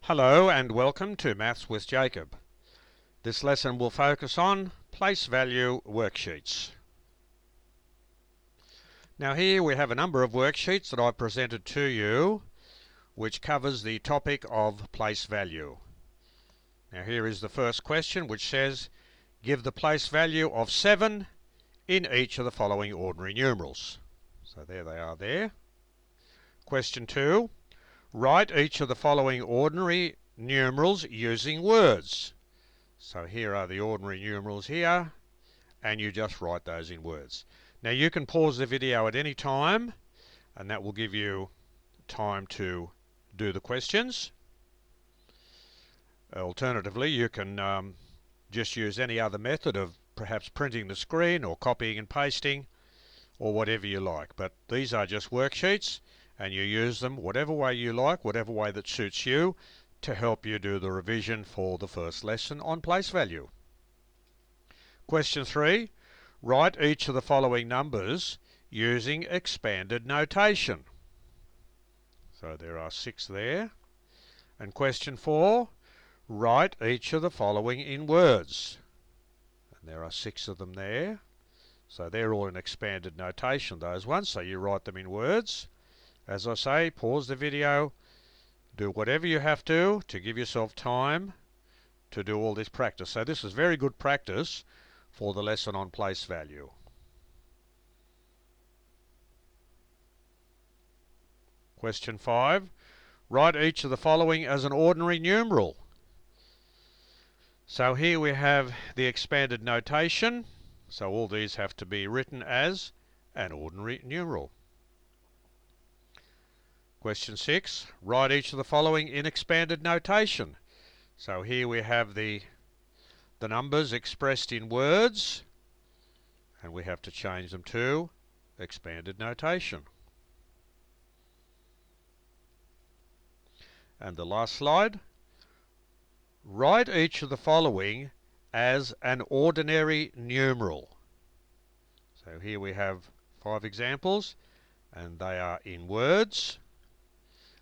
Hello and welcome to Maths with Jacob. This lesson will focus on place value worksheets. Now here we have a number of worksheets that I've presented to you which covers the topic of place value. Now here is the first question, which says give the place value of 7 in each of the following ordinary numerals. So there they are there. Question 2. Write each of the following ordinary numerals using words. So here are the ordinary numerals here, and you just write those in words. Now you can pause the video at any time, and that will give you time to do the questions. Alternatively, you can just use any other method of perhaps printing the screen or copying and pasting or whatever you like. But these are just worksheets, and you use them whatever way you like, whatever way that suits you, to help you do the revision for the first lesson on place value. Question 3. Write each of the following numbers using expanded notation. So there are 6 there. And question 4. Write each of the following in words. And there are 6 of them there. So they're all in expanded notation, those ones, so you write them in words. As I say, pause the video, do whatever you have to give yourself time to do all this practice. So this is very good practice for the lesson on place value. Question 5. Write each of the following as an ordinary numeral. So here we have the expanded notation. So all these have to be written as an ordinary numeral. Question 6. Write each of the following in expanded notation. So here we have the numbers expressed in words, and we have to change them to expanded notation. And the last slide. Write each of the following as an ordinary numeral. So here we have 5 examples, and they are in words.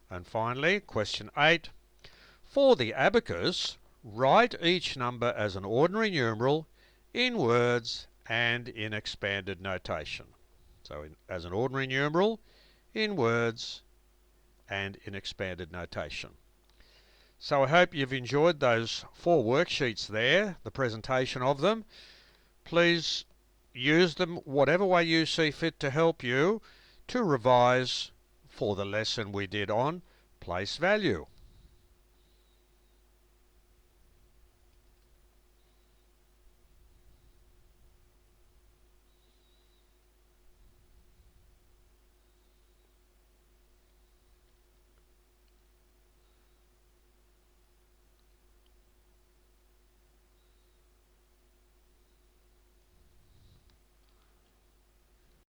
And finally, question 8. For the abacus, write each number as an ordinary numeral in words and in expanded notation. So as an ordinary numeral, in words and in expanded notation. So I hope you've enjoyed those 4 worksheets there, the presentation of them. Please use them whatever way you see fit to help you to revise for the lesson we did on place value.